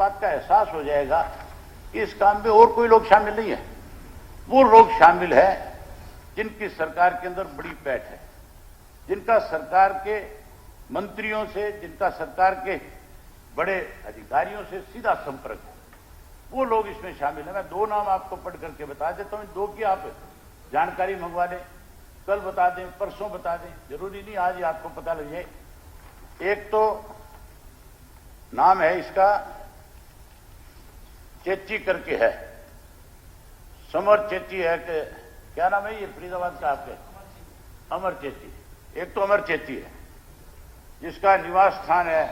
बात का एहसास हो जाएगा कि इस काम में और कोई लोग शामिल नहीं है। वो लोग शामिल है जिनकी सरकार के अंदर बड़ी पैठ है, जिनका सरकार के मंत्रियों से, जिनका सरकार के बड़े अधिकारियों से सीधा संपर्क है, वो लोग इसमें शामिल है। मैं 2 नाम आपको पढ़ करके बता देता हूं, 2 की आप जानकारी मंगवा लें, कल बता दें, परसों बता दें, जरूरी नहीं आज ही आपको पता लग जाए। एक तो नाम है इसका चेची करके है, समर चेची है कि क्या नाम है ये फरीदाबाद का आपके? अमर चेची। एक तो अमर चेची है जिसका निवास स्थान है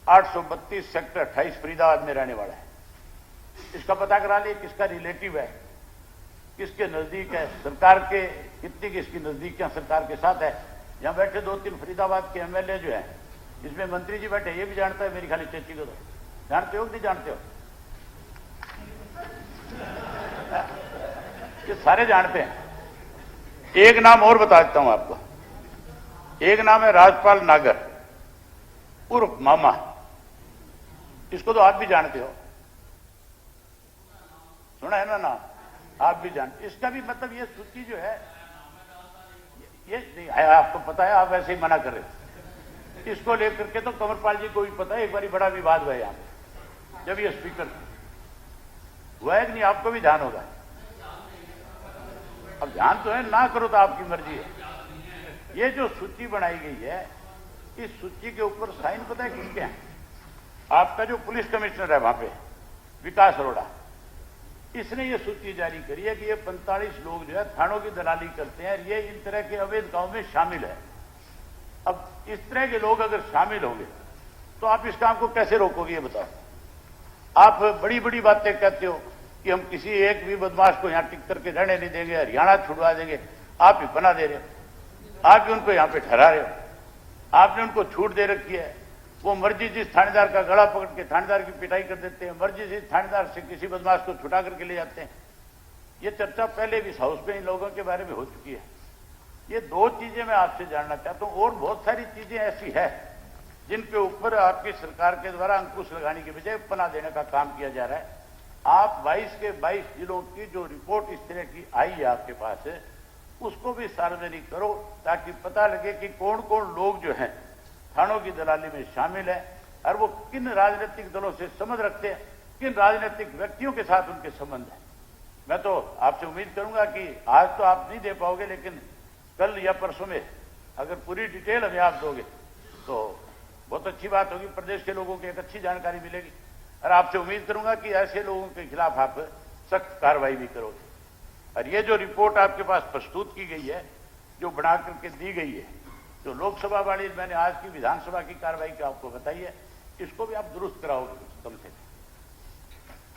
832 सेक्टर 28 फरीदाबाद में रहने वाला है। इसका पता करा लिए किसका रिलेटिव है, किसके नजदीक है, सरकार के कितनी किसकी नजदीकियां सरकार के साथ है। यहां बैठे 2-3 फरीदाबाद के एमएलए जो है, इसमें मंत्री जी बैठे, ये भी जानता है मेरी खाली चेची को। तो जानते हो कि नहीं जानते हो? ये सारे जानते हैं। एक नाम और बता देता हूं आपको, एक नाम है राजपाल नागर उर्फ मामा। इसको तो आप भी जानते हो, सुना है ना नाम, आप भी जानते। इसका भी मतलब ये सूची जो है ये नहीं है, आपको पता है, आप वैसे ही मना कर रहे। इसको लेकर के तो कंवरपाल जी को भी पता है, एक बार बड़ा विवाद हुआ यहां पे जब ये स्पीकर हुआ है कि नहीं, आपको भी ध्यान होगा। अब ध्यान तो है, ना करो तो आपकी मर्जी है। ये जो सूची बनाई गई है, इस सूची के ऊपर साइन पता है किसके हैं? आपका जो पुलिस कमिश्नर है वहां पे, विकास अरोड़ा, इसने ये सूची जारी करी है कि ये 45 लोग जो है थानों की दलाली करते हैं, ये इन तरह के अवैध काम में शामिल है। अब इस तरह के लोग अगर शामिल होंगे तो आप इस काम को कैसे रोकोगे, ये बताओ। आप बड़ी बड़ी बातें कहते हो कि हम किसी एक भी बदमाश को यहां टिक करके रहने नहीं देंगे, हरियाणा छुड़वा देंगे। आप ही पना दे रहे हो, आप ही उनको यहां पे ठहरा रहे हो, आपने उनको छूट दे रखी है। वो मर्जी जिस थानेदार का गला पकड़ के थानेदार की पिटाई कर देते हैं, मर्जी जिस थानेदार से किसी बदमाश को छुटा करके ले जाते हैं। ये चर्चा पहले भी इस हाउस में इन लोगों के बारे में हो चुकी है। ये 2 चीजें मैं आपसे जानना चाहता हूं, और बहुत सारी चीजें ऐसी है जिनके ऊपर आपकी सरकार के द्वारा अंकुश लगाने के बजाय पना देने का काम किया जा रहा है। आप 22 के 22 जिलों की जो रिपोर्ट इस तरह की आई है आपके पास है, उसको भी सार्वजनिक करो ताकि पता लगे कि कौन कौन लोग जो हैं थानों की दलाली में शामिल है और वो किन राजनीतिक दलों से संबंध रखते हैं, किन राजनीतिक व्यक्तियों के साथ उनके संबंध है। मैं तो आपसे उम्मीद करूंगा कि आज तो आप नहीं दे पाओगे, लेकिन कल या परसों में अगर पूरी डिटेल हमें आप दोगे तो बहुत अच्छी बात होगी, प्रदेश के लोगों को एक अच्छी जानकारी मिलेगी। और आपसे उम्मीद करूंगा कि ऐसे लोगों के खिलाफ आप सख्त कार्रवाई भी करोगे। और ये जो रिपोर्ट आपके पास प्रस्तुत की गई है, जो बना करके दी गई है, जो लोकसभा वाली मैंने आज की विधानसभा की कार्रवाई की आपको बताई है, इसको भी आप दुरुस्त कराओगे कम से कम।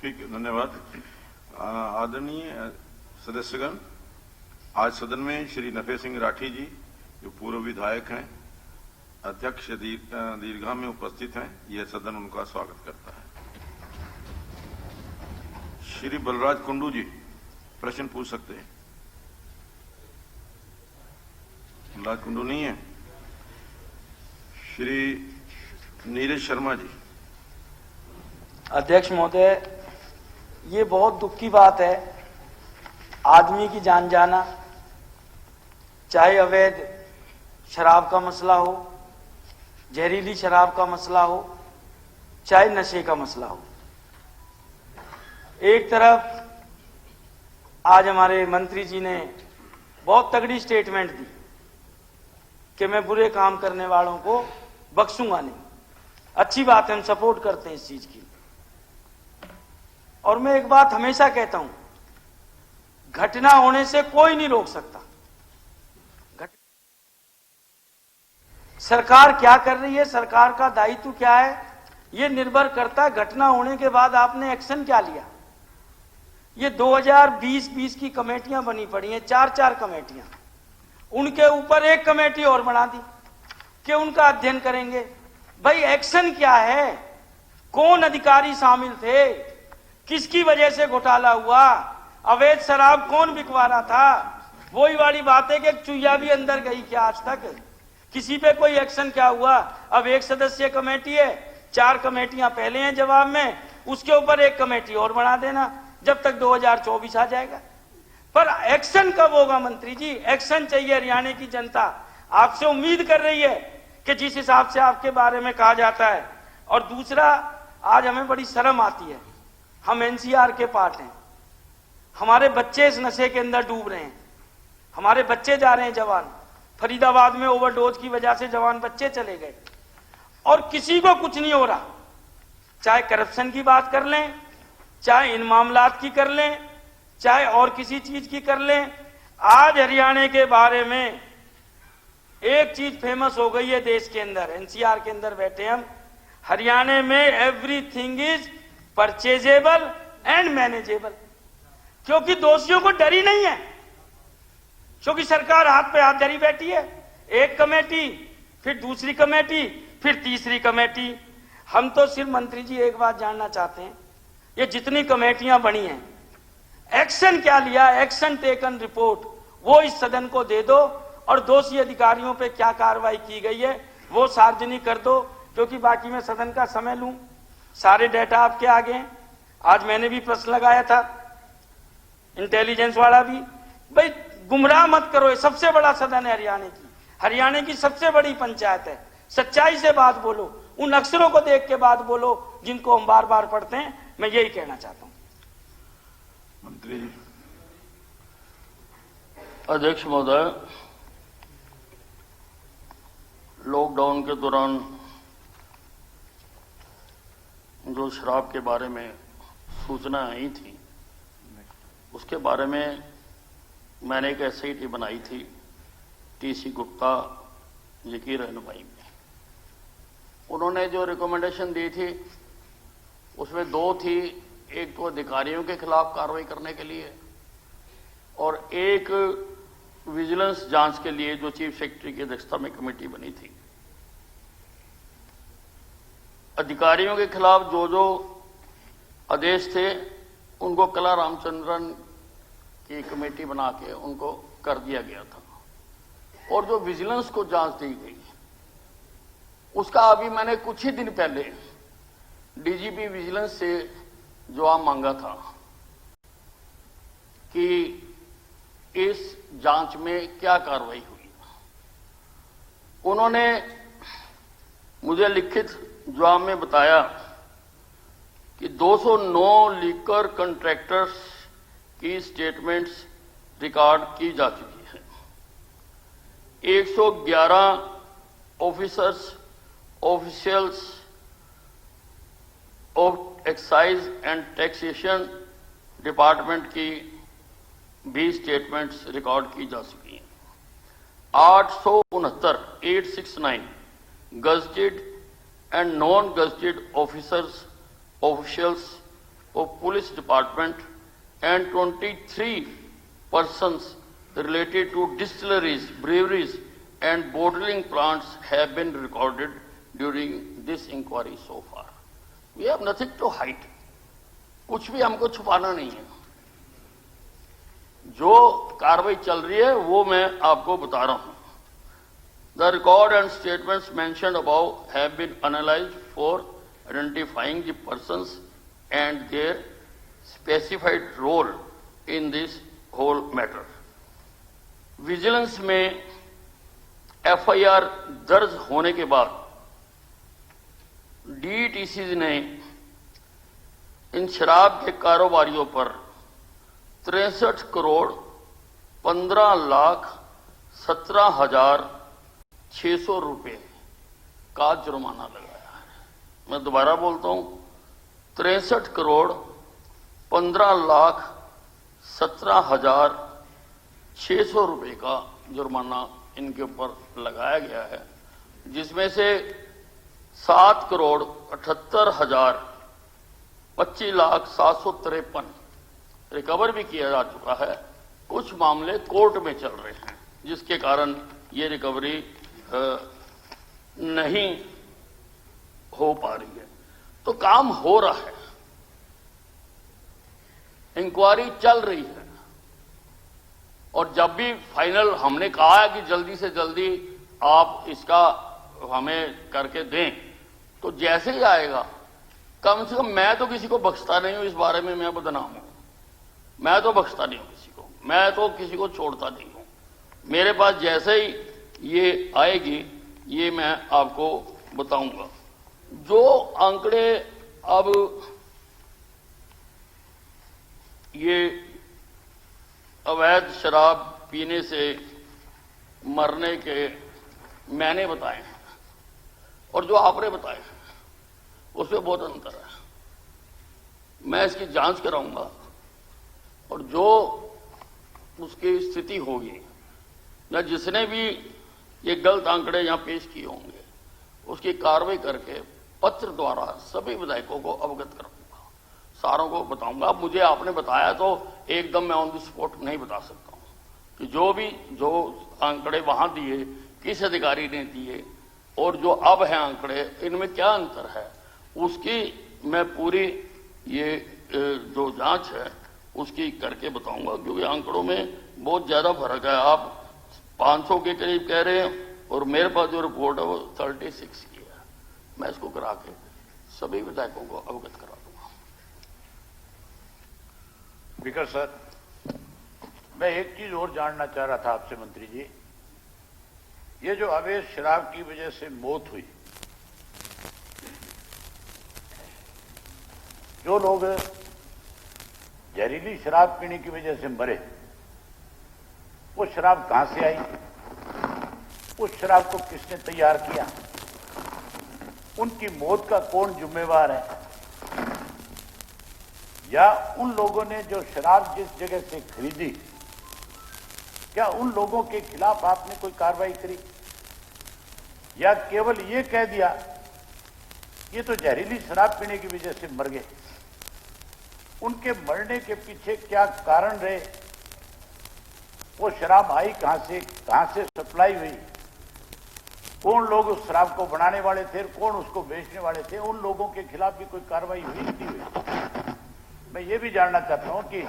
ठीक है, धन्यवाद। आदरणीय सदस्यगण, आज सदन में श्री नफे सिंह राठी जी जो पूर्व विधायक हैं, अध्यक्ष दीर्घा में उपस्थित हैं, यह सदन उनका स्वागत करता है। श्री बलराज कुंडू जी प्रश्न पूछ सकते हैं। बलराज कुंडू नहीं है। श्री नीरज शर्मा जी। अध्यक्ष महोदय, ये बहुत दुख की बात है, आदमी की जान जाना, चाहे अवैध शराब का मसला हो, जहरीली शराब का मसला हो, चाहे नशे का मसला हो। एक तरफ आज हमारे मंत्री जी ने बहुत तगड़ी स्टेटमेंट दी कि मैं बुरे काम करने वालों को बख्शूंगा नहीं। अच्छी बात है, हम सपोर्ट करते हैं इस चीज की। और मैं एक बात हमेशा कहता हूं, घटना होने से कोई नहीं रोक सकता। सरकार क्या कर रही है, सरकार का दायित्व क्या है, यह निर्भर करता है घटना होने के बाद आपने एक्शन क्या लिया। ये 2020 की कमेटियां बनी पड़ी हैं, 4 कमेटियां, उनके ऊपर एक कमेटी और बना दी कि उनका अध्ययन करेंगे। भाई एक्शन क्या है, कौन अधिकारी शामिल थे, किसकी वजह से घोटाला हुआ, अवैध शराब कौन बिकवा रहा था। वही वाली बात है कि एक चुईया भी अंदर गई क्या आज तक, किसी पे कोई एक्शन क्या हुआ। अब 1 सदस्यीय कमेटी है, 4 कमेटियां पहले हैं जवाब में, उसके ऊपर 1 कमेटी और बढ़ा देना जब तक 2024 आ जाएगा। पर एक्शन कब होगा मंत्री जी? एक्शन चाहिए। हरियाणा की जनता आपसे उम्मीद कर रही है कि जिस हिसाब से आपके बारे में कहा जाता है। और दूसरा, आज हमें बड़ी शर्म आती है, हम एनसीआर के पार्ट हैं, हमारे बच्चे इस नशे के अंदर डूब रहे हैं, हमारे बच्चे जा रहे हैं जवान, फरीदाबाद में ओवरडोज की वजह से जवान बच्चे चले गए और किसी को कुछ नहीं हो रहा। चाहे करप्शन की बात कर लें, चाहे इन मामलात की कर लें, चाहे और किसी चीज की कर लें, आज हरियाणा के बारे में एक चीज फेमस हो गई है देश के अंदर, एनसीआर के अंदर बैठे हम, हरियाणा में everything is purchasable and manageable, क्योंकि दोषियों को डर ही नहीं है, क्योंकि सरकार हाथ पे हाथ धरी बैठी है। एक कमेटी, फिर दूसरी कमेटी, फिर तीसरी कमेटी। हम तो सिर्फ मंत्री जी एक बात जानना चाहते हैं, ये जितनी कमेटियां बनी हैं, एक्शन क्या लिया, एक्शन टेकन रिपोर्ट वो इस सदन को दे दो, और दोषी अधिकारियों पे क्या कार्रवाई की गई है वो सार्वजनिक कर दो, क्योंकि बाकी मैं सदन का समय लूं, सारे डेटा आपके आगे हैं। आज मैंने भी प्रश्न लगाया था, इंटेलिजेंस वाला भी, भाई गुमराह मत करो, ये सबसे बड़ा सदन है हरियाणा की, हरियाणा की सबसे बड़ी पंचायत है, सच्चाई से बात बोलो, उन अक्षरों को देख के बात बोलो जिनको हम बार बार पढ़ते हैं। मैं यही कहना चाहता हूं। मंत्री जी। अध्यक्ष महोदय, लॉकडाउन के दौरान जो शराब के बारे में सूचना आई थी, उसके बारे में मैंने एक एसआईटी बनाई थी, टीसी गुप्ता जी की रहनुमाई में। उन्होंने जो रिकमेंडेशन दी थी उसमें 2 थी, एक तो अधिकारियों के खिलाफ कार्रवाई करने के लिए और एक विजिलेंस जांच के लिए, जो चीफ सेक्रेटरी की अध्यक्षता में कमेटी बनी थी। अधिकारियों के खिलाफ जो जो आदेश थे उनको कला रामचंद्रन की कमेटी बना के उनको कर दिया गया था, और जो विजिलेंस को जांच दी गई उसका अभी मैंने कुछ ही दिन पहले डीजीपी विजिलेंस से जवाब मांगा था कि इस जांच में क्या कार्रवाई हुई। उन्होंने मुझे लिखित जवाब में बताया कि 209 लीकर कॉन्ट्रैक्टर्स की स्टेटमेंट्स रिकॉर्ड की जा चुकी है, 111 officers officials of excise and taxation department की भी स्टेटमेंट्स रिकॉर्ड की जा चुकी हैं। 869 gazetted and non gazetted officers officials of police department and 23 persons related to distilleries, breweries and bottling plants have been recorded during this inquiry so far. We have nothing to hide. कुछ भी हमको छुपाना नहीं है। जो कार्रवाई चल रही है वो मैं आपको बता रहा हूं। The record and statements mentioned above have been analyzed for identifying the persons and their specified role in this whole matter. Vigilance में एफआईआर दर्ज होने के बाद डीटीसी ने इन शराब के कारोबारियों पर 63 करोड़ 15,17,600 रुपए का जुर्माना लगाया है। मैं दोबारा बोलता हूं, 63 करोड़ 15,17,600 रुपए का जुर्माना इनके ऊपर लगाया गया है, जिसमें से 7 करोड़ 78,25,753 रिकवर भी किया जा चुका है। कुछ मामले कोर्ट में चल रहे हैं, जिसके कारण ये रिकवरी नहीं हो पा रही है। तो काम हो रहा है, इंक्वायरी चल रही है, और जब भी फाइनल हमने कहा है कि जल्दी से जल्दी आप इसका हमें करके दें, तो जैसे ही आएगा, कम से कम मैं तो किसी को बख्शता नहीं हूं, इस बारे में मैं बदनाम हूं। मैं तो बख्शता नहीं हूं किसी को, मैं तो किसी को छोड़ता नहीं हूं। मेरे पास जैसे ही ये आएगी ये मैं आपको बताऊंगा। जो आंकड़े अब ये अवैध शराब पीने से मरने के मैंने बताए हैं और जो आपने बताए हैं उसमें बहुत अंतर है। मैं इसकी जांच कराऊंगा और जो उसकी स्थिति होगी या जिसने भी ये गलत आंकड़े यहां पेश किए होंगे उसकी कार्रवाई करके पत्र द्वारा सभी विधायकों को अवगत कराऊंगा, सारों को बताऊंगा। अब मुझे आपने बताया तो एकदम मैं ऑन द स्पॉट नहीं बता सकता हूं कि जो आंकड़े वहां दिए किस अधिकारी ने दिए और जो अब है आंकड़े इनमें क्या अंतर है, उसकी मैं पूरी ये जो जांच है उसकी करके बताऊंगा। क्योंकि आंकड़ों में बहुत ज्यादा फर्क है। आप 500 के करीब कह रहे हैं और मेरे पास जो रिपोर्ट है वो 36 की है। मैं इसको करा के सभी विधायकों को अवगत करा दूंगा। स्पीकर सर, मैं एक चीज और जानना चाह रहा था आपसे मंत्री जी। ये जो अवैध शराब की वजह से मौत हुई, जो लोग जहरीली शराब पीने की वजह से मरे, वो शराब कहां से आई, उस शराब को किसने तैयार किया, उनकी मौत का कौन जिम्मेवार है, या उन लोगों ने जो शराब जिस जगह से खरीदी, क्या उन लोगों के खिलाफ आपने कोई कार्रवाई करी, या केवल ये कह दिया ये तो जहरीली शराब पीने की वजह से मर गए। उनके मरने के पीछे क्या कारण रहे, वो शराब आई कहां से सप्लाई हुई, कौन लोग उस शराब को बनाने वाले थे, कौन उसको बेचने वाले थे, उन लोगों के खिलाफ भी कोई कार्रवाई हुई नहीं हुई। मैं ये भी जानना चाहता हूं कि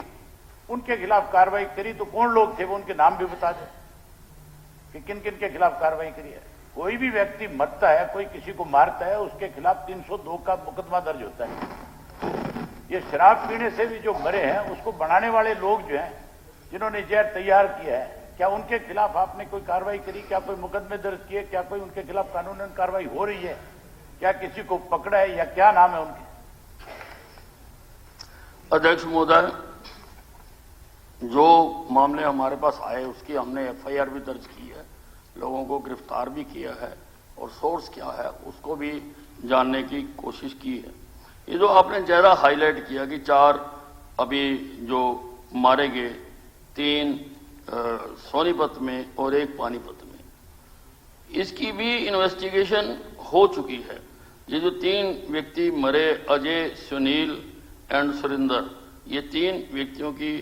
उनके खिलाफ कार्रवाई करी तो कौन लोग थे, वो उनके नाम भी बता दें कि किन किन के खिलाफ कार्रवाई करी है। कोई भी व्यक्ति मरता है, कोई किसी को मारता है, उसके खिलाफ 302 का मुकदमा दर्ज होता है। ये शराब पीने से भी जो मरे हैं उसको बनाने वाले लोग जो हैं, जिन्होंने जहर तैयार किया है, क्या उनके खिलाफ आपने कोई कार्रवाई करी, क्या कोई मुकदमे दर्ज किए, क्या कोई उनके खिलाफ कानूनन कार्रवाई हो रही है, क्या किसी को पकड़ा है, या क्या नाम है उनके? अध्यक्ष महोदय, जो मामले हमारे पास आए उसकी हमने एफआईआर भी दर्ज की है, लोगों को गिरफ्तार भी किया है और सोर्स क्या है उसको भी जानने की कोशिश की है। ये जो आपने ज्यादा हाईलाइट किया कि 4 अभी जो मारे गए, 3 सोनीपत में और 1 पानीपत में, इसकी भी इन्वेस्टिगेशन हो चुकी है। ये जो 3 व्यक्ति मरे, अजय, सुनील एंड सुरेंदर, ये 3 व्यक्तियों की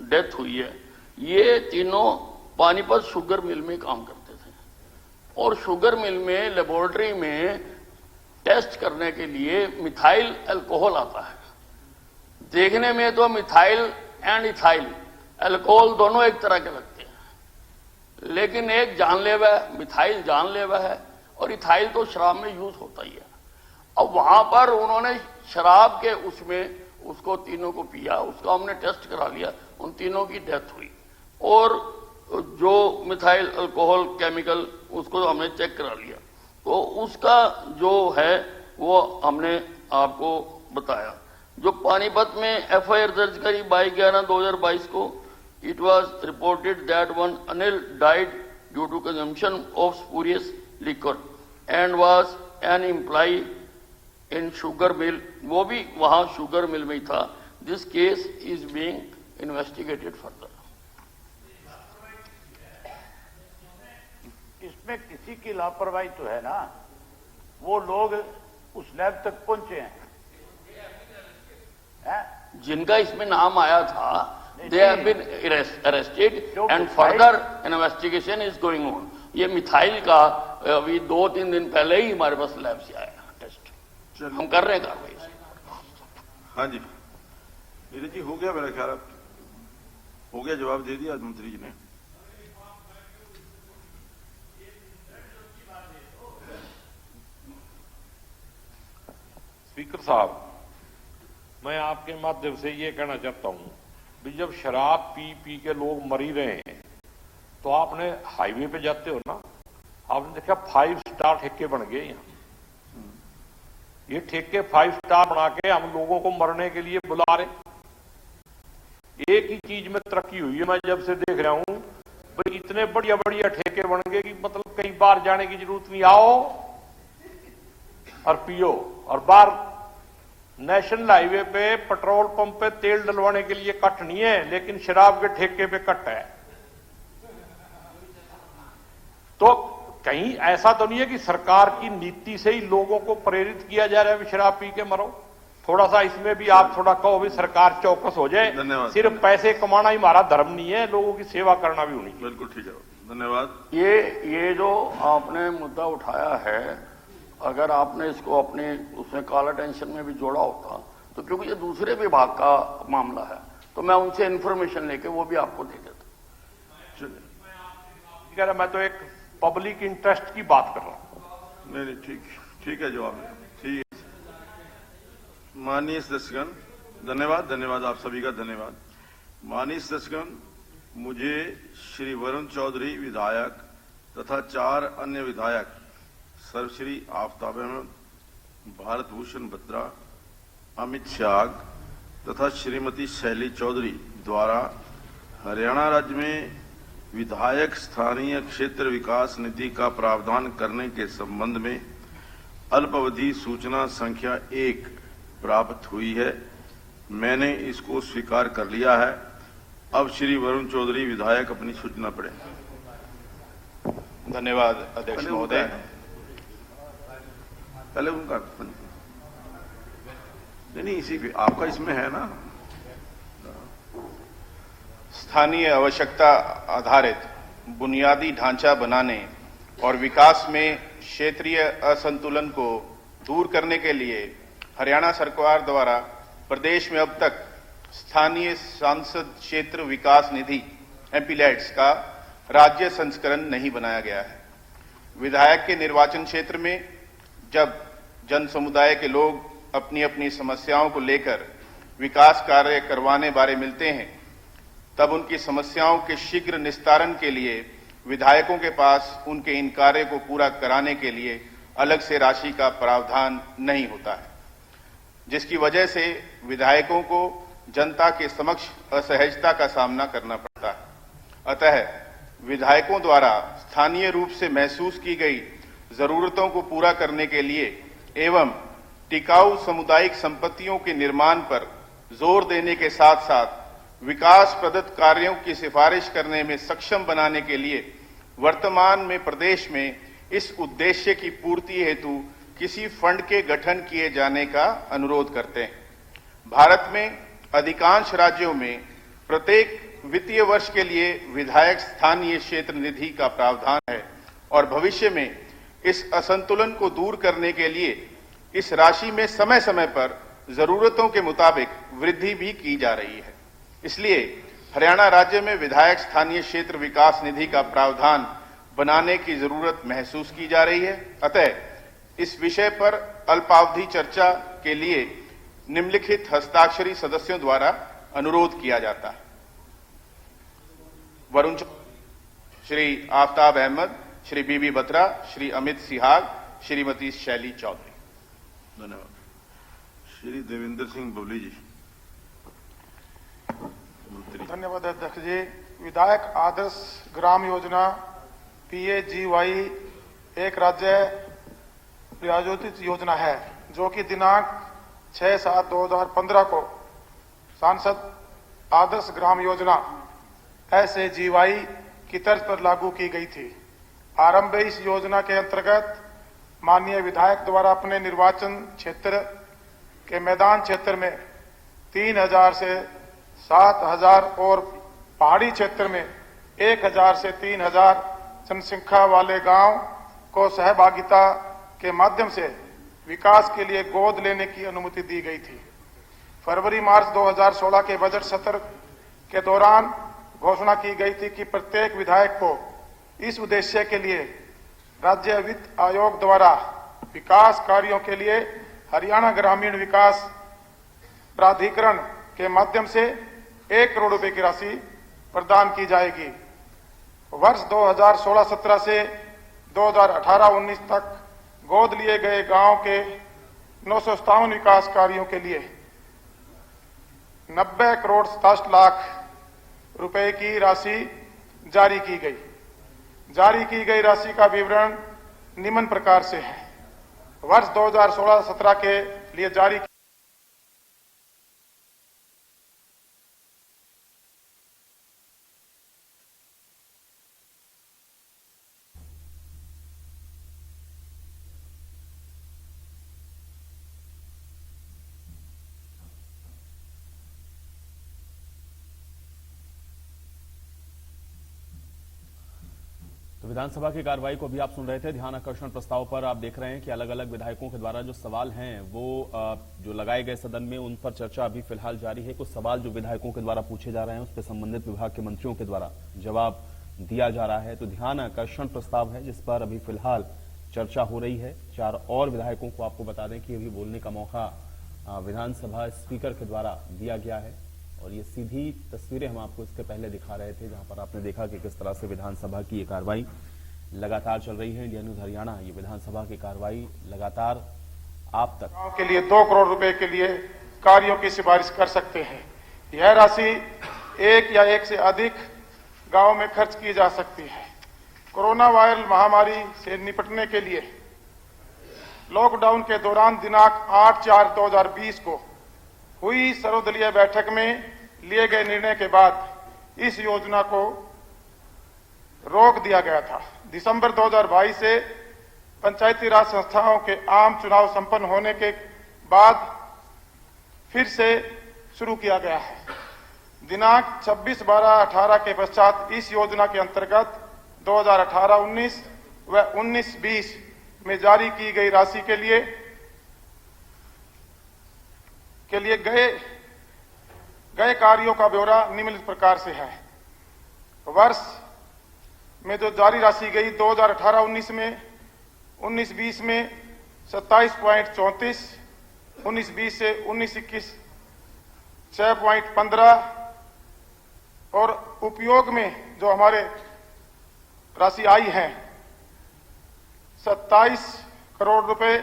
डेथ हुई है। ये तीनों पानीपत शुगर मिल में काम करते थे और शुगर मिल में लेबोरेटरी में टेस्ट करने के लिए मिथाइल अल्कोहल आता है। देखने में तो मिथाइल एंड इथाइल अल्कोहल दोनों एक तरह के लगते हैं, लेकिन एक जानलेवा है, मिथाइल जानलेवा है, और इथाइल तो शराब में यूज होता ही है। अब वहां पर उन्होंने शराब के उसमें उसको तीनों को पिया, उसका हमने टेस्ट करा लिया, उन तीनों की डेथ हुई। और जो मिथाइल अल्कोहल केमिकल उसको हमने चेक करा लिया, तो उसका जो है वो हमने आपको बताया। जो पानीपत में एफआईआर दर्ज करी 22/11/2022 को, it was reported that one Anil died due to consumption of spurious liquor and was an employ in sugar mill, वो भी वहां शुगर मिल में ही था। This case is being investigated further. इसमें किसी की लापरवाही तो है ना, वो लोग उस लैब तक पहुंचे हैं, जिनका इसमें नाम आया था, they have been arrested and further investigation is going on. ये मिथाइल का अभी 2-3 दिन पहले ही हमारे पास लैब से आया टेस्ट, हम कर रहे हैं कार्रवाई। हाँ जी, नीरज जी हो गया, मेरा ख्याल हो गया, जवाब दे दिया मंत्री जी ने। स्पीकर साहब, मैं आपके माध्यम से ये कहना चाहता हूं कि जब शराब पी पी के लोग मर ही रहे हैं तो आपने हाईवे पे जाते हो ना, आपने देखा 5 स्टार ठेके बन गए यहाँ। ये ठेके 5 स्टार बना के हम लोगों को मरने के लिए बुला रहे। एक ही चीज में तरक्की हुई है, मैं जब से देख रहा हूं भाई इतने बढ़िया बढ़िया ठेके बन गए कि मतलब कहीं बाहर जाने की जरूरत नहीं, आओ और पियो। और बाहर नेशनल हाईवे पे पेट्रोल पंप पे तेल डलवाने के लिए कट नहीं है, लेकिन शराब के ठेके पे कट है। तो कहीं ऐसा तो नहीं है कि सरकार की नीति से ही लोगों को प्रेरित किया जा रहा है शराब पी के मरो? थोड़ा सा इसमें भी आप थोड़ा कहो भी सरकार चौकस हो जाए। सिर्फ पैसे कमाना ही हमारा धर्म नहीं है, लोगों की सेवा करना भी होनी। बिल्कुल ठीक है, धन्यवाद। ये जो आपने मुद्दा उठाया है, अगर आपने इसको अपने उसमें कॉल अटेंशन में भी जोड़ा होता तो, क्योंकि ये दूसरे विभाग का मामला है, तो मैं उनसे इंफॉर्मेशन लेके वो भी आपको दे देता। कह रहा मैं तो एक पब्लिक इंटरेस्ट की बात कर रहा हूं। नहीं, ठीक है जवाब, ठीक है। माननीय सदस्यगण, धन्यवाद आप सभी का धन्यवाद। माननीय सदस्यगण, मुझे श्री वरुण चौधरी विधायक तथा 4 अन्य विधायक सर्वश्री आफ्ताब अहमद, भारत भूषण बत्रा, अमित शाह तथा श्रीमती शैली चौधरी द्वारा हरियाणा राज्य में विधायक स्थानीय क्षेत्र विकास निधि का प्रावधान करने के संबंध में अल्पावधि सूचना संख्या 1 प्राप्त हुई है। मैंने इसको स्वीकार कर लिया है। अब श्री वरुण चौधरी विधायक अपनी सूचना पढ़ें। धन्यवाद अध्यक्ष महोदय। पहले उनका नहीं, इसी पे आपका इसमें है ना। स्थानीय आवश्यकता आधारित बुनियादी ढांचा बनाने और विकास में क्षेत्रीय असंतुलन को दूर करने के लिए हरियाणा सरकार द्वारा प्रदेश में अब तक स्थानीय सांसद क्षेत्र विकास निधि एमपीलैट्स का राज्य संस्करण नहीं बनाया गया है। विधायक के निर्वाचन क्षेत्र में जब जन समुदाय के लोग अपनी अपनी समस्याओं को लेकर विकास कार्य करवाने बारे मिलते हैं, तब उनकी समस्याओं के शीघ्र निस्तारण के लिए विधायकों के पास उनके इन कार्य को पूरा कराने के लिए अलग से राशि का प्रावधान नहीं होता है, जिसकी वजह से विधायकों को जनता के समक्ष असहजता का सामना करना पड़ता है। अतः विधायकों द्वारा स्थानीय रूप से महसूस की गई जरूरतों को पूरा करने के लिए एवं टिकाऊ सामुदायिक संपत्तियों के निर्माण पर जोर देने के साथ साथ विकास प्रदत्त कार्यों की सिफारिश करने में सक्षम बनाने के लिए वर्तमान में प्रदेश में इस उद्देश्य की पूर्ति हेतु किसी फंड के गठन किए जाने का अनुरोध करते हैं। भारत में अधिकांश राज्यों में प्रत्येक वित्तीय वर्ष के लिए विधायक स्थानीय क्षेत्र निधि का प्रावधान है और भविष्य में इस असंतुलन को दूर करने के लिए इस राशि में समय समय पर जरूरतों के मुताबिक वृद्धि भी की जा रही है। इसलिए हरियाणा राज्य में विधायक स्थानीय क्षेत्र विकास निधि का प्रावधान बनाने की जरूरत महसूस की जा रही है। अतः इस विषय पर अल्पावधि चर्चा के लिए निम्नलिखित हस्ताक्षरी सदस्यों द्वारा अनुरोध किया जाता है। वरुण, श्री आफ्ताब अहमद, श्री बीबी बत्रा, श्री अमित सिहाग, श्रीमती शैली चौधरी। धन्यवाद। श्री देवेंद्र सिंह बबली जी। धन्यवाद अध्यक्ष जी। विधायक आदर्श ग्राम योजना PAGY एक राज्य प्रायोजित योजना है जो कि दिनांक 6/7/2015 को सांसद आदर्श ग्राम योजना SAGY की तर्ज पर लागू की गई थी। आरंभ इस योजना के अंतर्गत माननीय विधायक द्वारा अपने निर्वाचन क्षेत्र के मैदान क्षेत्र में 3000 से 7000 और पहाड़ी क्षेत्र में 1000 से 3000 जनसंख्या वाले गांव को सहभागिता के माध्यम से विकास के लिए गोद लेने की अनुमति दी गई थी। फरवरी-मार्च 2016 के बजट सत्र के दौरान घोषणा की गई थी कि प्रत्येक विधायक को इस उद्देश्य के लिए राज्य वित्त आयोग द्वारा विकास कार्यों के लिए हरियाणा ग्रामीण विकास प्राधिकरण के माध्यम से 1 करोड़ रुपए की राशि प्रदान की जाएगी। वर्ष 2016-17 से 2018-19 तक गोद लिए गए गांव के 957 विकास कार्यों के लिए 90 करोड़ 67 लाख रुपए की राशि जारी की गई। जारी की गई राशि का विवरण निम्न प्रकार से है। वर्ष 2016-17 के लिए जारी तो विधानसभा की कार्रवाई को भी आप सुन रहे थे। ध्यान आकर्षण प्रस्ताव पर आप देख रहे हैं कि अलग अलग विधायकों के द्वारा जो सवाल हैं वो जो लगाए गए सदन में उन पर चर्चा अभी फिलहाल जारी है। कुछ सवाल जो विधायकों के द्वारा पूछे जा रहे हैं उस पर संबंधित विभाग के मंत्रियों के द्वारा जवाब दिया जा रहा है। तो ध्यान आकर्षण प्रस्ताव है जिस पर अभी फिलहाल चर्चा हो रही है। 4 और विधायकों को आपको बता दें कि अभी बोलने का मौका विधानसभा स्पीकर के द्वारा दिया गया है और ये सीधी तस्वीरें हम आपको इसके पहले दिखा रहे थे जहां पर आपने देखा कि किस तरह से विधानसभा की ये कार्रवाई लगातार चल रही है। इंडिया न्यूज हरियाणा ये विधानसभा की कार्रवाई लगातार आप तक गांव के लिए 2 करोड़ रुपए के लिए कार्यों की सिफारिश कर सकते हैं। यह राशि 1 या 1 से अधिक गांव में खर्च की जा सकती है। कोरोना वायरस महामारी से निपटने के लिए लॉकडाउन के दौरान दिनांक 8/4/2020 को हुई सर्वदलीय बैठक में लिए गए निर्णय के बाद इस योजना को रोक दिया गया था। दिसंबर 2022 से पंचायती राज संस्थाओं के आम चुनाव संपन्न होने के बाद फिर से शुरू किया गया है। दिनांक 26/12/18 के पश्चात इस योजना के अंतर्गत 2018-19 व 19-20 में जारी की गई राशि के लिए गए कार्यों का ब्यौरा निम्नलिखित प्रकार से है। वर्ष में जो जारी राशि गई 2018-19 में 19-20 में 27.34, 19-20 से 19-21 6.15 और उपयोग में जो हमारे राशि आई है 27 करोड़ रुपए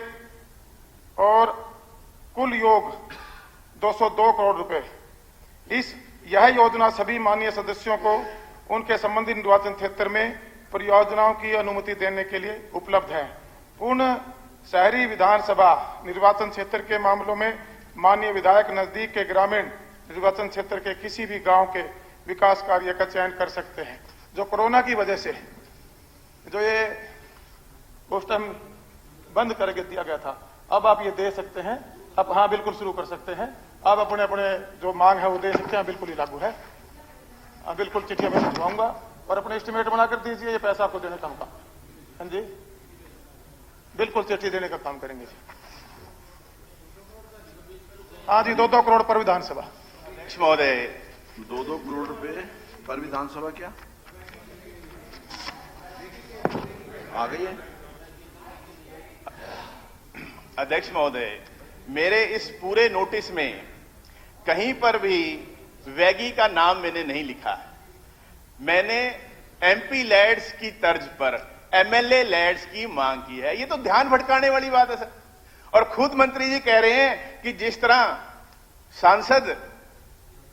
और कुल योग 202 करोड़ रुपए। यह योजना सभी माननीय सदस्यों को उनके संबंधित निर्वाचन क्षेत्र में परियोजनाओं की अनुमति देने के लिए उपलब्ध है। पूर्ण शहरी विधानसभा निर्वाचन क्षेत्र के मामलों में माननीय विधायक नजदीक के ग्रामीण निर्वाचन क्षेत्र के किसी भी गांव के विकास कार्य का चयन कर सकते हैं। जो कोरोना की वजह से जो ये उस टाइम बंद करके दिया गया था, अब आप ये दे सकते हैं। अब हाँ बिल्कुल शुरू कर सकते हैं। अब अपने अपने जो मांग है वो दे सकते हैं, बिल्कुल ही लागू है। बिल्कुल चिट्ठियां मैं भिजवाऊंगा और अपने एस्टिमेट बनाकर दीजिए। ये पैसा आपको देने का काम। हाँ जी बिल्कुल चिट्ठी देने का काम करेंगे। हाँ जी 2-2 करोड़ पर विधानसभा। महोदय 2-2 करोड़ रुपए पर विधानसभा क्या आ गई है? अध्यक्ष महोदय, मेरे इस पूरे नोटिस में कहीं पर भी वैगी का नाम मैंने नहीं लिखा है। मैंने एमपी लैड्स की तर्ज पर एमएलए लैड्स की मांग की है। ये तो ध्यान भटकाने वाली बात है सर। और खुद मंत्री जी कह रहे हैं कि जिस तरह सांसद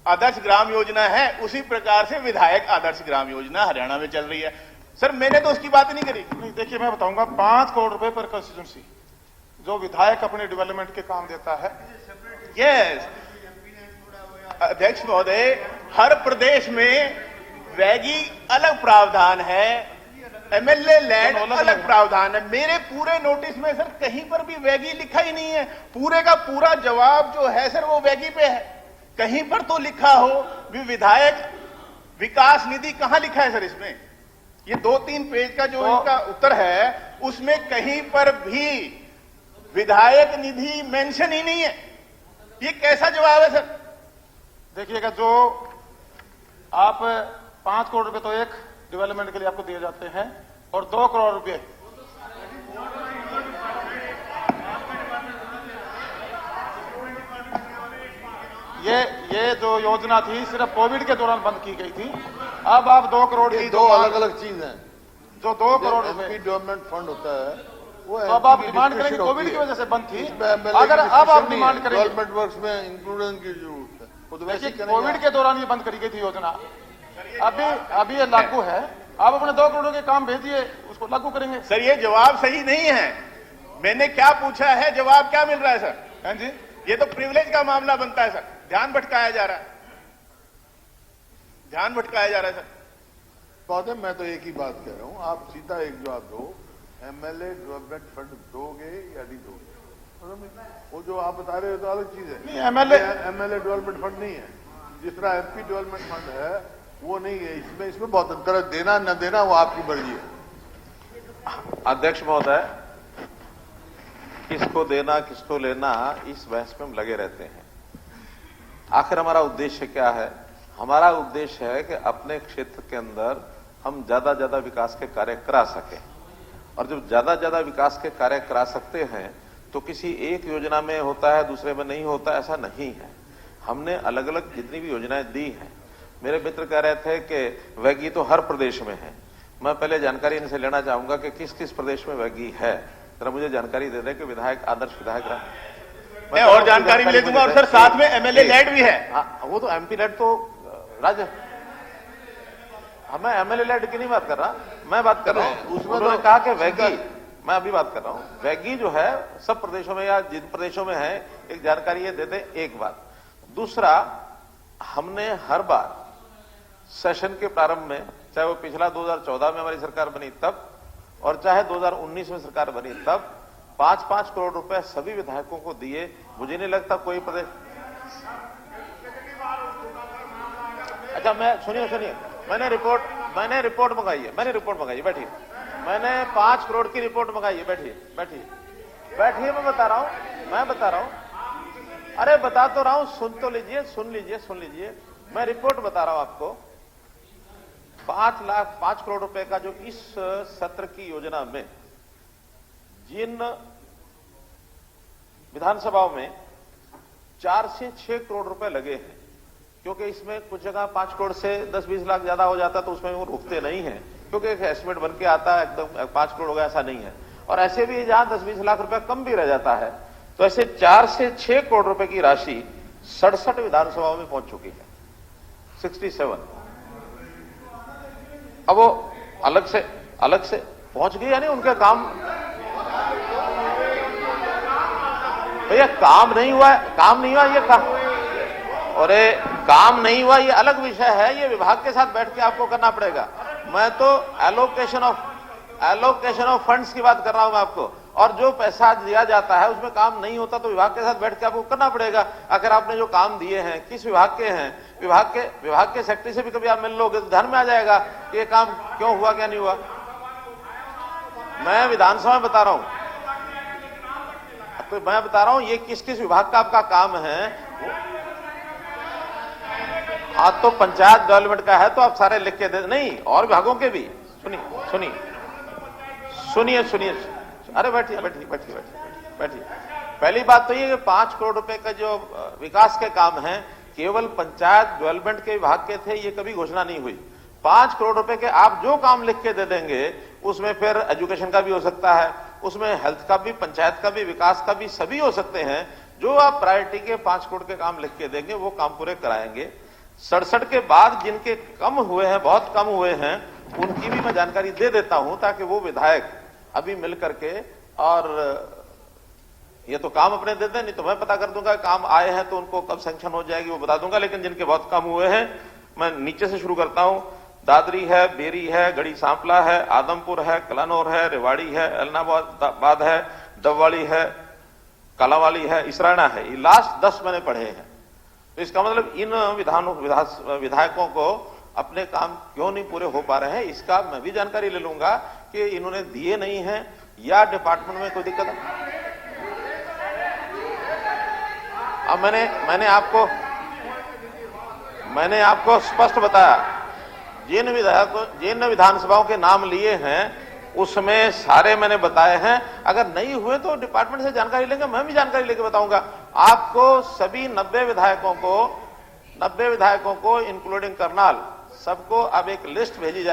आदर्श ग्राम योजना है उसी प्रकार से विधायक आदर्श ग्राम योजना हरियाणा में चल रही है। सर मैंने तो उसकी बात नहीं करी। नहीं देखिए मैं बताऊंगा 5 करोड़ रुपए पर कंस्टिट्यूंसी जो विधायक अपने डेवलपमेंट के काम देता है। यस अध्यक्ष महोदय, हर प्रदेश में वैगी अलग प्रावधान है, एमएलए लैंड अलग प्रावधान है। मेरे पूरे नोटिस में सर कहीं पर भी वैगी लिखा ही नहीं है। पूरे का पूरा जवाब जो है सर वो वैगी पे है। कहीं पर तो लिखा हो भी विधायक विकास निधि कहां लिखा है सर? इसमें ये 2-3 पेज का जो इसका उत्तर है उसमें कहीं पर भी विधायक निधि मेंशन ही नहीं है। ये कैसा जवाब है सर? देखिएगा जो आप 5 करोड़ रुपए तो एक डेवलपमेंट के लिए आपको दिए जाते हैं और 2 करोड़ रुपए ये जो योजना थी सिर्फ कोविड के दौरान बंद की गई थी। अब आप 2 करोड़ की दो अलग अलग चीज हैं। जो 2 करोड़ एमपी डेवलपमेंट फंड होता है वो तो अब आप डिमांड करेंगे, कोविड की वजह से बंद थी, अगर अब आप डिमांड करेंगे डेवलपमेंट वर्क्स में इंक्लूजन की जरूरत है। वो तो वैसे ही करेंगे। कोविड के दौरान ये बंद करी गई थी योजना, अभी ये लागू है। आप अपने 2 करोड़ के काम भेजिए, उसको लागू करेंगे। सर ये जवाब सही नहीं है। मैंने क्या पूछा है, जवाब क्या मिल रहा है सर? हैं जी, ये तो प्रिविलेज का मामला बनता है सर। ध्यान भटकाया जा रहा है, ध्यान भटकाया जा रहा है सर। बात है, मैं तो एक ही बात कह रहा हूं, आप सीधा एक जवाब दो, एमएलए डेवलपमेंट फंड दोगे या नहीं दोगे? वो जो आप बता रहे हो तो अलग चीज है। एमएलए डेवलपमेंट फंड नहीं है, जिस तरह एमपी डेवलपमेंट फंड है वो नहीं है। इसमें बहुत अंतर है। देना न देना वो आपकी मर्जी है। अध्यक्ष महोदय, किसको देना किसको लेना इस बहस में हम लगे रहते हैं। आखिर हमारा उद्देश्य क्या है? हमारा उद्देश्य है कि अपने क्षेत्र के अंदर हम ज्यादा ज्यादा विकास के कार्य करा सकें, और जब ज्यादा ज्यादा विकास के कार्य करा सकते हैं तो किसी एक योजना में होता है दूसरे में नहीं होता, ऐसा नहीं है। हमने अलग अलग जितनी भी योजनाएं दी हैं, मेरे मित्र कह रहे थे कि वैगी तो हर प्रदेश में है। मैं पहले जानकारी इनसे लेना चाहूंगा कि किस किस प्रदेश में वैगी है, जरा मुझे जानकारी दे दें कि विधायक आदर्श विधायक रहा। मैं और जानकारी भी ले दूंगा, और सर साथ में एमएलए लेड भी है। हाँ, वो तो एमपी लेड तो राज्य, मैं एमएलए लेड की नहीं बात कर रहा, मैं बात कर रहा हूं उसमें उन्होंने कहा कि वैगी, मैं अभी बात कर रहा हूं वैगी जो है सब प्रदेशों में या जिन प्रदेशों में है, एक जानकारी ये देते। एक बात, दूसरा, हमने हर बार सेशन के प्रारंभ में, चाहे वो पिछला 2014 में हमारी सरकार बनी तब और चाहे 2019 में सरकार बनी तब, 5-5 करोड़ रुपए सभी विधायकों को दिए। मुझे नहीं लगता कोई प्रदेश। अच्छा, मैं सुनिए, मैंने रिपोर्ट मंगाई है, बैठिए। मैंने 5 करोड़ की रिपोर्ट मंगाई है, बैठिए, मैं बता रहा हूं। अरे बता तो रहा हूं, सुन लीजिए, मैं रिपोर्ट बता रहा हूं आपको। 5 करोड़ रुपए का जो इस सत्र की योजना में जिन विधानसभाओं में 4 से 6 करोड़ रुपए लगे हैं, क्योंकि इसमें कुछ जगह 5 करोड़ से 10-20 लाख ज्यादा हो जाता तो उसमें वो रुकते नहीं है, क्योंकि एक एस्टिमेट बन के आता है एकदम 5 करोड़ होगा ऐसा नहीं है। और ऐसे भी जहां 10-20 लाख रुपए कम भी रह जाता है, तो ऐसे 4 से 6 करोड़ रुपए की राशि 67 विधानसभाओं में पहुंच चुकी है, 67। अब वो अलग से पहुंच गई, यानी उनके काम, भैया काम नहीं हुआ ये काम नहीं हुआ, ये अलग विषय है, ये विभाग के साथ बैठ के आपको करना पड़ेगा। मैं तो एलोकेशन ऑफ फंड्स की बात कर रहा हूं मैं आपको, और जो पैसा दिया जाता है उसमें काम नहीं होता तो विभाग के साथ बैठ के आपको करना पड़ेगा। अगर आपने जो काम दिए हैं किस विभाग के हैं, विभाग के सेक्रेटरी से भी कभी आप मिल लोगे तो ध्यान में आ जाएगा कि ये काम क्यों हुआ क्या नहीं हुआ। मैं विधानसभा में बता रहा हूं, तो मैं बता रहा हूं ये किस किस विभाग का आपका काम है। आज तो पंचायत डेवलपमेंट का है तो आप सारे लिख के दे, नहीं और विभागों के भी। सुनिए, अरे बैठिए। पहली बात तो ये कि 5 करोड़ रुपए का जो विकास के काम हैं केवल पंचायत डेवलपमेंट के विभाग के थे, ये कभी घोषणा नहीं हुई। 5 करोड़ रुपए के आप जो काम लिख के दे देंगे उसमें फिर एजुकेशन का भी हो सकता है, उसमें हेल्थ का भी, पंचायत का भी, विकास का भी, सभी हो सकते हैं। जो आप प्रायोरिटी के 5 करोड़ के काम लिख के देंगे वो काम पूरे कराएंगे। 67 के बाद जिनके कम हुए हैं, बहुत कम हुए हैं, उनकी भी मैं जानकारी दे देता हूं ताकि वो विधायक अभी मिल करके, और ये तो काम अपने दे दें, नहीं तो मैं पता कर दूंगा काम आए हैं तो उनको कब सैंक्शन हो जाएगी वो बता दूंगा। लेकिन जिनके बहुत कम हुए हैं, मैं नीचे से शुरू करता हूं। दादरी है, बेरी है, गढ़ी सांपला है, आदमपुर है, कलानौर है, रेवाड़ी है, एलनाबाद है, डबवाड़ी है, कालावाली है, इसराना है। ये लास्ट 10 मैंने पढ़े हैं। तो इसका मतलब इन विधायकों को अपने काम क्यों नहीं पूरे हो पा रहे हैं, इसका मैं भी जानकारी ले लूंगा कि इन्होंने दिए नहीं हैं या डिपार्टमेंट में कोई दिक्कत है। अब मैंने आपको स्पष्ट बताया, जिन विधानसभाओं के नाम लिए हैं उसमें सारे मैंने बताए हैं। अगर नहीं हुए तो डिपार्टमेंट से जानकारी लेंगे, मैं भी जानकारी लेके बताऊंगा। आपको सभी 90 विधायकों को इंक्लूडिंग करनाल सबको अब एक लिस्ट भेजी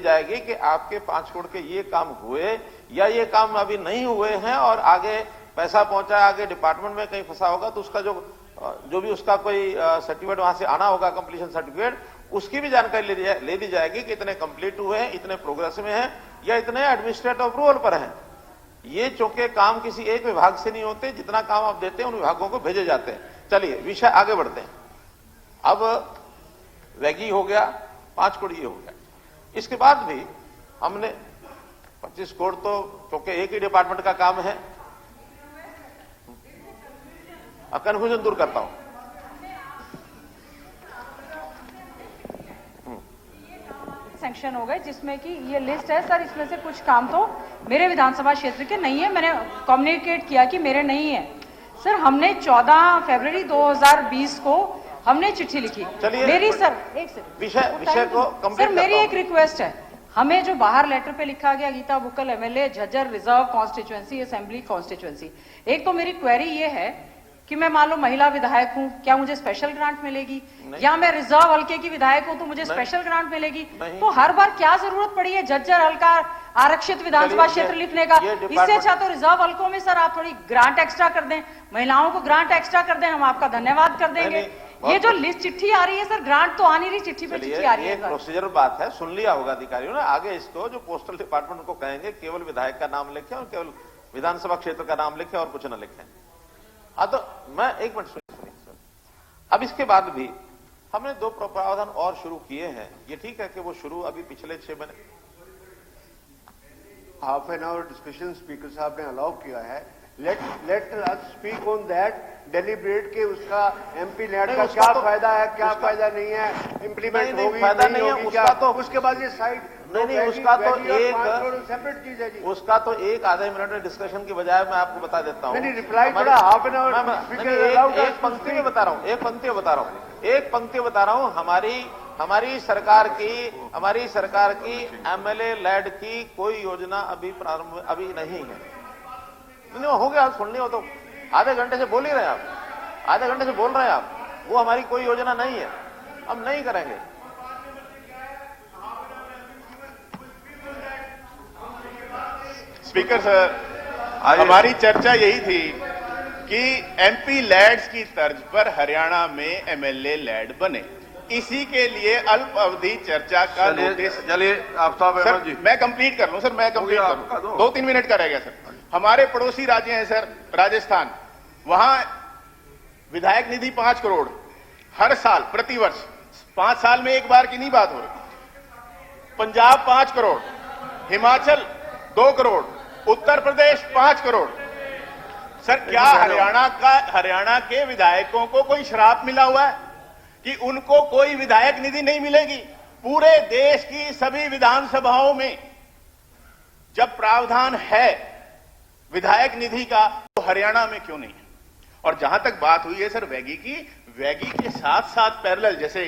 जाएगी कि आपके 5 करोड़ के ये काम हुए या ये काम अभी नहीं हुए हैं और आगे पैसा पहुंचा, आगे डिपार्टमेंट में कहीं फंसा होगा तो उसका जो भी उसका कोई सर्टिफिकेट वहां से आना होगा, कंप्लीशन सर्टिफिकेट, उसकी भी जानकारी ले ली जाएगी कि इतने कंप्लीट हुए हैं, इतने प्रोग्रेस में हैं या इतने एडमिनिस्ट्रेटिव अप्रूवल पर हैं। ये चूंकि काम किसी एक विभाग से नहीं होते, जितना काम आप देते हैं उन विभागों को भेजे जाते हैं। चलिए विषय आगे बढ़ते हैं। अब वैगी हो गया, 5 करोड़ ये हो गया। इसके बाद भी हमने 25 करोड़ तो क्योंकि एक ही डिपार्टमेंट का काम है, कंफ्यूजन दूर करता हूं। सैंक्शन हो गए जिसमें कि ये लिस्ट है सर, इसमें से कुछ काम तो मेरे विधानसभा क्षेत्र के नहीं है। मैंने कम्युनिकेट किया कि मेरे नहीं है सर। हमने 14 फरवरी 2020 को हमने चिट्ठी लिखी। मेरी सर एक विषय को सर मेरी एक रिक्वेस्ट है, हमें जो बाहर लेटर पे लिखा गया Geeta Bukkal MLA Jhajjar reserve constituency assembly constituency, एक तो मेरी क्वेरी ये है कि मैं मान लो महिला विधायक हूं, क्या मुझे स्पेशल ग्रांट मिलेगी? या मैं रिजर्व हल्के की विधायक हूं तो मुझे स्पेशल ग्रांट मिलेगी? तो हर बार क्या जरूरत पड़ी है झज्जर हल्का आरक्षित विधानसभा क्षेत्र लिखने का? इससे अच्छा तो रिजर्व हल्कों में सर आप थोड़ी ग्रांट एक्स्ट्रा कर दें, महिलाओं को ग्रांट एक्स्ट्रा कर दें, हम आपका धन्यवाद कर देंगे। ये जो लिस्ट चिट्ठी आ रही है सर, ग्रांट तो आ नहीं रही, चिट्ठी पे चिट्ठी आ रही है। प्रोसीजर बात है, सुन लिया होगा अधिकारियों ने। आगे इसको जो पोस्टल डिपार्टमेंट को कहेंगे केवल विधायक का नाम लिखे और केवल विधानसभा क्षेत्र का नाम लिखे और कुछ न लिखें। तो मैं एक मिनट सुनिए सर। अब इसके बाद भी हमने 2 प्रावधान और शुरू किए हैं। ये ठीक है कि वो शुरू अभी पिछले 6 महीने half an hour discussion speaker साहब ने अलाउ किया है। Let us speak on that, deliberate के उसका एमपी नेट का क्या फायदा है, क्या फायदा नहीं है, इंप्लीमेंट होगी फायदा नहीं है उसका तो उसके बाद ये साइड नहीं उसका तो एक सेपरेट चीज है जी। उसका तो एक आधे मिनट में डिस्कशन की बजाय मैं आपको बता देता हूँ। नहीं रिप्लाई थोड़ा हाफ एन आवर एक पंक्ति में बता रहा हूँ, एक पंक्ति बता रहा हूँ। हमारी सरकार की एमएलए लेड की कोई योजना अभी नहीं है। नहीं हो गया, सुन लिया हो तो आधे घंटे से बोल ही रहे आप, आधे घंटे से बोल रहे हैं आप। वो हमारी कोई योजना नहीं है, हम नहीं करेंगे। स्पीकर सर, हमारी चर्चा यही थी कि एमपी लैड्स की तर्ज पर हरियाणा में एमएलए लैड बने। इसी के लिए अल्प अवधि चर्चा का नोटिस। चलिए आफ्ताब अहमद जी, मैं कंप्लीट कर लूं सर, मैं कंप्लीट कर लूं। 2-3 मिनट का रह गया सर। हमारे पड़ोसी राज्य हैं सर, राजस्थान, वहां विधायक निधि 5 करोड़ हर साल प्रतिवर्ष, 5 साल में एक बार की नहीं बात हो रही। पंजाब 5 करोड़, हिमाचल 2 करोड़, उत्तर प्रदेश 5 करोड़। सर क्या हरियाणा के विधायकों को कोई श्राप मिला हुआ है कि उनको कोई विधायक निधि नहीं मिलेगी? पूरे देश की सभी विधानसभाओं में जब प्रावधान है विधायक निधि का, तो हरियाणा में क्यों नहीं है? और जहां तक बात हुई है सर वैगी की, वैगी के साथ साथ पैरेलल, जैसे